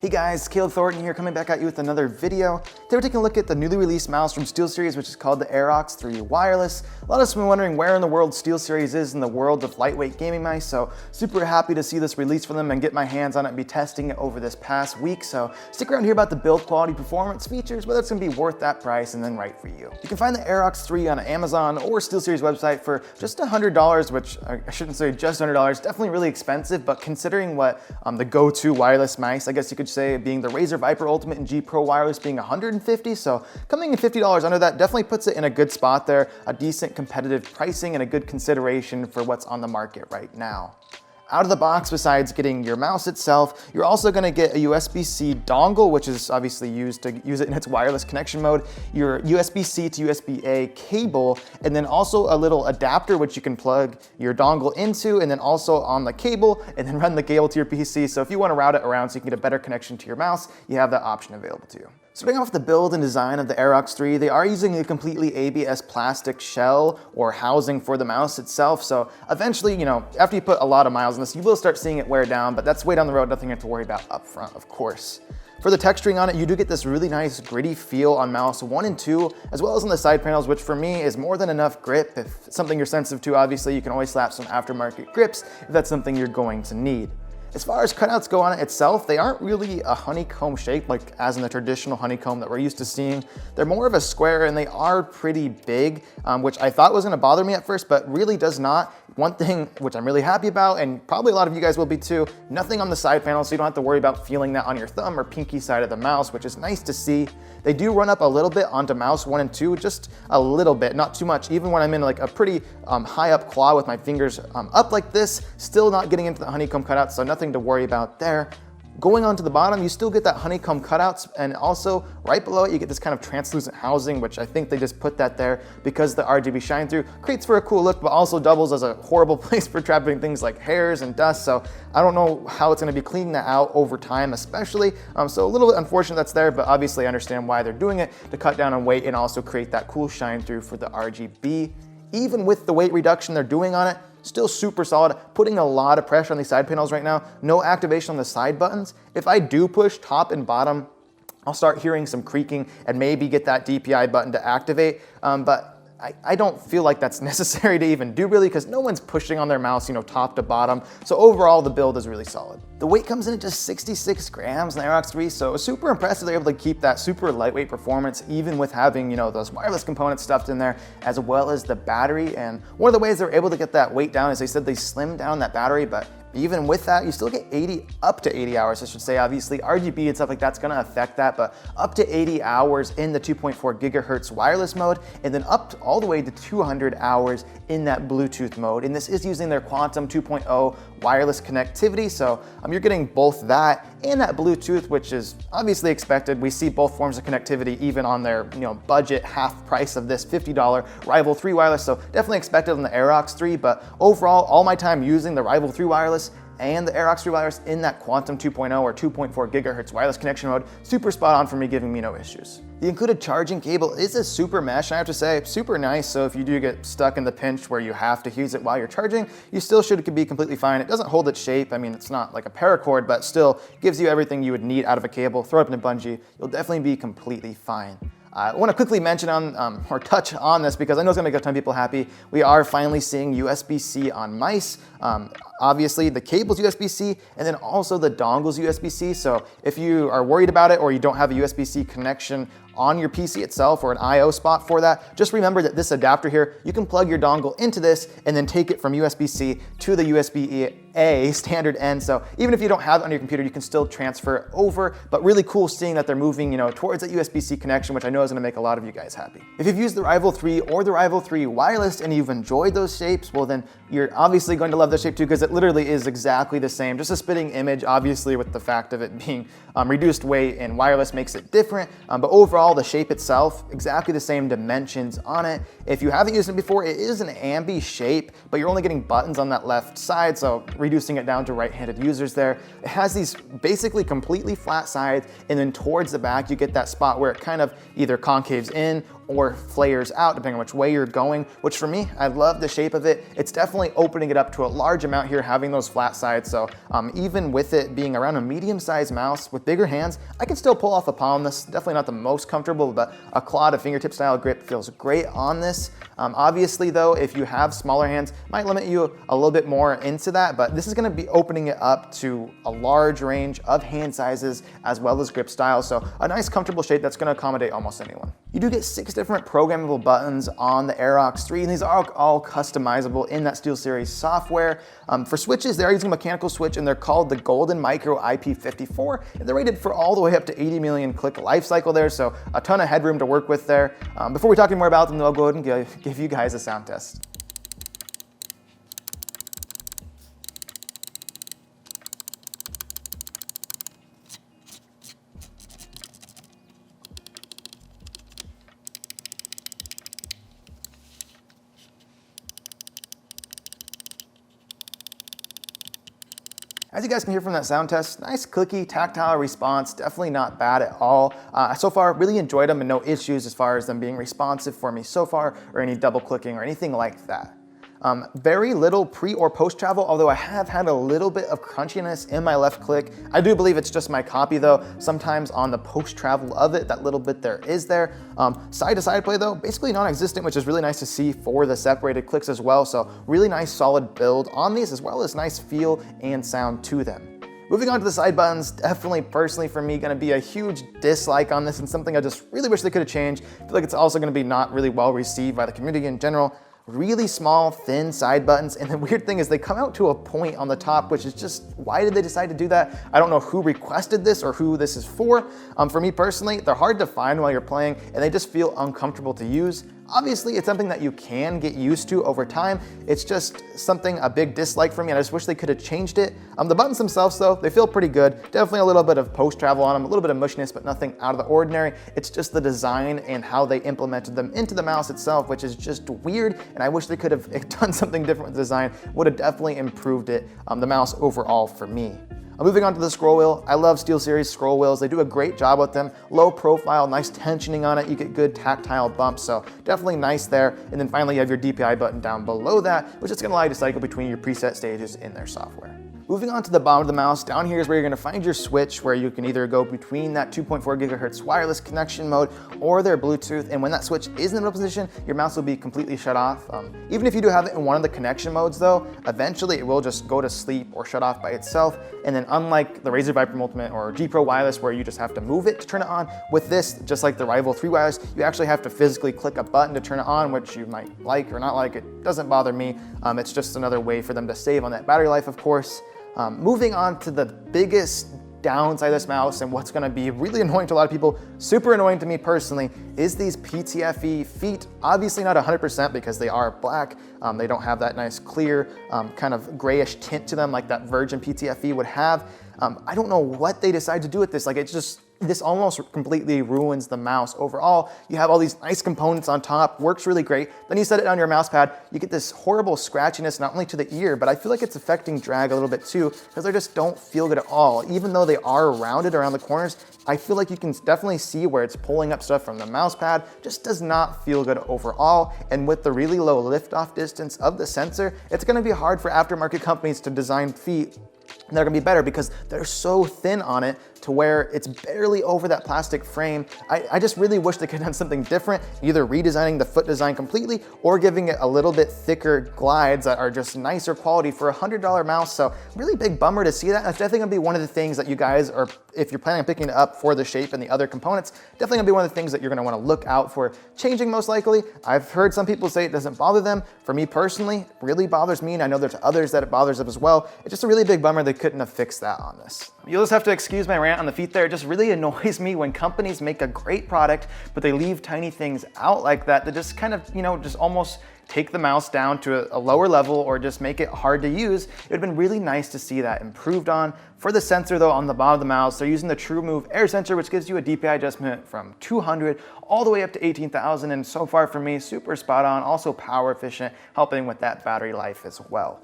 Hey guys, Thornton here, coming back at you with another video. Today we're taking a look at the newly released mouse from Steelseries, which is called the Aerox 3 Wireless. A lot of us have been wondering where in the world Steelseries is in the world of lightweight gaming mice, so super happy to see this release from them and get my hands on it and be testing it over this past week. So stick around here about the build quality, performance, features, whether it's going to be worth that price and then right for you. You can find the Aerox 3 on Amazon or Steelseries website for just $100, which I shouldn't say just $100, definitely really expensive, but considering what the go-to wireless mice, I guess you could say, being the Razer Viper Ultimate and G Pro Wireless being $150, so coming in $50 under that definitely puts it in a good spot there, a decent competitive pricing and a good consideration for what's on the market right now. Out of the box, besides getting your mouse itself, you're also going to get a USB-C dongle, which is obviously used to use it in its wireless connection mode, your USB-C to USB-A cable, and then also a little adapter which you can plug your dongle into, and then also on the cable, and then run the cable to your PC. So if you want to route it around so you can get a better connection to your mouse, you have that option available to you. Starting off the build and design of the Aerox 3, they are using a completely ABS plastic shell or housing for the mouse itself. So eventually, after you put a lot of miles on this, you will start seeing it wear down, but that's way down the road, nothing you have to worry about up front, of course. For the texturing on it, you do get this really nice gritty feel on mouse 1 and 2, as well as on the side panels, which for me is more than enough grip. If it's something you're sensitive to, obviously, you can always slap some aftermarket grips if that's something you're going to need. As far as cutouts go on it itself, they aren't really a honeycomb shape like as in the traditional honeycomb that we're used to seeing. They're more of a square and they are pretty big, which I thought was gonna bother me at first, but really does not. One thing which I'm really happy about, and probably a lot of you guys will be too, nothing on the side panel, so you don't have to worry about feeling that on your thumb or pinky side of the mouse, which is nice to see. They do run up a little bit onto mouse 1 and 2, just a little bit, not too much. Even when I'm in like a pretty high up claw with my fingers up like this, still not getting into the honeycomb cutout, so nothing to worry about there. Going on to the bottom, you still get that honeycomb cutouts, and also right below it, you get this kind of translucent housing, which I think they just put that there because the RGB shine through creates for a cool look, but also doubles as a horrible place for trapping things like hairs and dust. So I don't know how it's gonna be cleaning that out over time, especially. So a little bit unfortunate that's there, but obviously I understand why they're doing it, to cut down on weight and also create that cool shine through for the RGB. Even with the weight reduction they're doing on it, still super solid, putting a lot of pressure on these side panels right now. No activation on the side buttons. If I do push top and bottom, I'll start hearing some creaking and maybe get that DPI button to activate, but I don't feel like that's necessary to even do really, because no one's pushing on their mouse, top to bottom. So overall, the build is really solid. The weight comes in at just 66 grams in the Aerox 3, so super impressive they're able to keep that super lightweight performance, even with having, those wireless components stuffed in there, as well as the battery. And one of the ways they're able to get that weight down is they said they slimmed down that battery, but even with that, you still get up to 80 hours, I should say. Obviously, RGB and stuff like that's gonna affect that, but up to 80 hours in the 2.4 gigahertz wireless mode, and then up all the way to 200 hours in that Bluetooth mode. And this is using their Quantum 2.0 wireless connectivity, so you're getting both that and that Bluetooth, which is obviously expected. We see both forms of connectivity even on their budget half price of this $50 Rival 3 wireless, so definitely expected on the Aerox 3. But overall, all my time using the Rival 3 wireless and the Aerox 3 wireless in that Quantum 2.0 or 2.4 gigahertz wireless connection mode, super spot on for me, giving me no issues. The included charging cable is a super mesh, I have to say, super nice. So if you do get stuck in the pinch where you have to use it while you're charging, you still should be completely fine. It doesn't hold its shape. I mean, it's not like a paracord, but still gives you everything you would need out of a cable. Throw it up in a bungee, you'll definitely be completely fine. I want to quickly mention on, or touch on this because I know it's gonna make a ton of people happy. We are finally seeing USB-C on mice. Obviously the cable's USB-C and then also the dongle's USB-C. So if you are worried about it or you don't have a USB-C connection on your PC itself or an I/O spot for that, just remember that this adapter here, you can plug your dongle into this and then take it from USB-C to the USB-A standard end. So even if you don't have it on your computer, you can still transfer it over, but really cool seeing that they're moving towards that USB-C connection, which I know is gonna make a lot of you guys happy. If you've used the Rival 3 or the Rival 3 wireless and you've enjoyed those shapes, well then you're obviously going to love this shape too, because it literally is exactly the same, just a spitting image, obviously with the fact of it being reduced weight and wireless makes it different, but overall the shape itself, exactly the same dimensions on it. If you haven't used it before, it is an ambi shape, but you're only getting buttons on that left side, so reducing it down to right-handed users there. It has these basically completely flat sides, and then towards the back you get that spot where it kind of either concaves in or flares out depending on which way you're going, which for me, I love the shape of it. It's definitely opening it up to a large amount here, having those flat sides. So even with it being around a medium-sized mouse with bigger hands, I can still pull off a palm. This is definitely not the most comfortable, but a claw to fingertip style grip feels great on this. Obviously though, if you have smaller hands, it might limit you a little bit more into that, but this is gonna be opening it up to a large range of hand sizes as well as grip styles. So a nice comfortable shape that's gonna accommodate almost anyone. You do get 6 different programmable buttons on the Aerox 3, and these are all customizable in that SteelSeries software. For switches, they are using a mechanical switch, and they're called the Golden Micro IP54, and they're rated for all the way up to 80 million click life cycle there, so a ton of headroom to work with there. Before we talk any more about them, I'll go ahead and give you guys a sound test. As you guys can hear from that sound test, nice clicky tactile response, definitely not bad at all. So far, really enjoyed them and no issues as far as them being responsive for me so far, or any double clicking or anything like that. Very little pre or post travel, although I have had a little bit of crunchiness in my left click. I do believe it's just my copy though. Sometimes on the post travel of it, that little bit there is there. Side to side play though, basically non-existent, which is really nice to see for the separated clicks as well. So really nice solid build on these, as well as nice feel and sound to them. Moving on to the side buttons, definitely personally for me gonna be a huge dislike on this, and something I just really wish they could have changed. I feel like it's also gonna be not really well received by the community in general. Really small, thin side buttons, and the weird thing is they come out to a point on the top, which is just, why did they decide to do that? I don't know who requested this or who this is for. For me personally, they're hard to find while you're playing, and they just feel uncomfortable to use. Obviously, it's something that you can get used to over time. It's just a big dislike for me, and I just wish they could have changed it. The buttons themselves though, they feel pretty good. Definitely a little bit of post travel on them, a little bit of mushiness, but nothing out of the ordinary. It's just the design and how they implemented them into the mouse itself, which is just weird, and I wish they could have done something different with the design. Would have definitely improved it, the mouse overall for me. Moving on to the scroll wheel, I love SteelSeries scroll wheels. They do a great job with them. Low profile, nice tensioning on it. You get good tactile bumps, so definitely nice there. And then finally you have your DPI button down below that, which is gonna allow you to cycle between your preset stages in their software. Moving on to the bottom of the mouse, down here is where you're gonna find your switch, where you can either go between that 2.4 gigahertz wireless connection mode or their Bluetooth, and when that switch is in the middle position, your mouse will be completely shut off. Even if you do have it in one of the connection modes though, eventually it will just go to sleep or shut off by itself, and then unlike the Razer Viper Ultimate or G Pro Wireless where you just have to move it to turn it on, with this, just like the Rival 3 Wireless, you actually have to physically click a button to turn it on, which you might like or not like. It doesn't bother me. It's just another way for them to save on that battery life, of course. Moving on to the biggest downside of this mouse, and what's gonna be really annoying to a lot of people, super annoying to me personally, is these PTFE feet. Obviously not 100% because they are black. They don't have that nice clear kind of grayish tint to them like that virgin PTFE would have. I don't know what they decide to do with this. Like, this almost completely ruins the mouse overall. You have all these nice components on top, works really great. Then you set it on your mouse pad, you get this horrible scratchiness, not only to the ear, but I feel like it's affecting drag a little bit too, because they just don't feel good at all. Even though they are rounded around the corners, I feel like you can definitely see where it's pulling up stuff from the mouse pad. Just does not feel good overall. And with the really low liftoff distance of the sensor, it's gonna be hard for aftermarket companies to design feet they're gonna be better, because they're so thin on it to where it's barely over that plastic frame. I just really wish they could have done something different, either redesigning the foot design completely or giving it a little bit thicker glides that are just nicer quality for a $100 mouse. So really big bummer to see that. That's definitely gonna be one of the things that you guys are, if you're planning on picking it up for the shape and the other components, definitely gonna be one of the things that you're gonna wanna look out for changing most likely. I've heard some people say it doesn't bother them. For me personally, it really bothers me, and I know there's others that it bothers them as well. It's just a really big bummer they couldn't have fixed that on this. You'll just have to excuse my rant on the feet there. It just really annoys me when companies make a great product, but they leave tiny things out like that that just kind of, just almost take the mouse down to a lower level or just make it hard to use. It would have been really nice to see that improved on. For the sensor though, on the bottom of the mouse, they're using the TrueMove Air sensor, which gives you a DPI adjustment from 200 all the way up to 18,000. And so far for me, super spot on, also power efficient, helping with that battery life as well.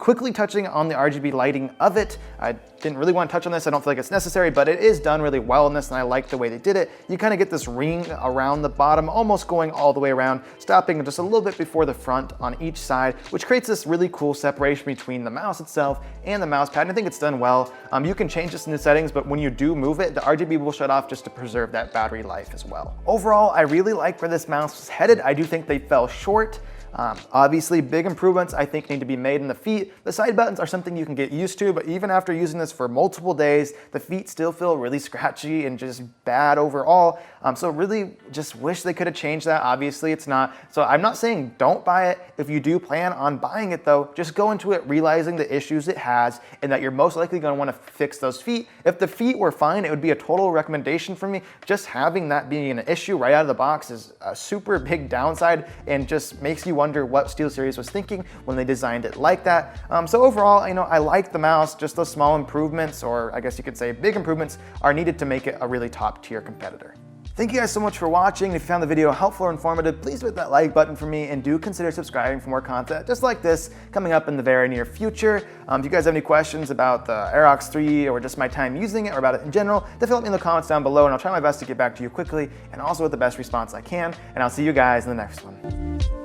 Quickly touching on the RGB lighting of it, I didn't really want to touch on this, I don't feel like it's necessary, but it is done really well in this and I like the way they did it. You kind of get this ring around the bottom, almost going all the way around, stopping just a little bit before the front on each side, which creates this really cool separation between the mouse itself and the mouse pad. And I think it's done well. You can change this in the settings, but when you do move it, the RGB will shut off just to preserve that battery life as well. Overall, I really like where this mouse was headed. I do think they fell short. Obviously, big improvements I think need to be made in the feet. The side buttons are something you can get used to, but even after using this for multiple days, the feet still feel really scratchy and just bad overall. So really just wish they could have changed that. Obviously it's not. So I'm not saying don't buy it. If you do plan on buying it though, just go into it realizing the issues it has and that you're most likely going to want to fix those feet. If the feet were fine, it would be a total recommendation for me. Just having that being an issue right out of the box is a super big downside and just makes you wonder what Steelseries was thinking when they designed it like that. So overall, I like the mouse. Just those small improvements, or I guess you could say big improvements, are needed to make it a really top tier competitor. Thank you guys so much for watching. If you found the video helpful or informative, please hit that like button for me and do consider subscribing for more content just like this coming up in the very near future. If you guys have any questions about the Aerox 3 or just my time using it or about it in general, definitely let me in the comments down below and I'll try my best to get back to you quickly and also with the best response I can. And I'll see you guys in the next one.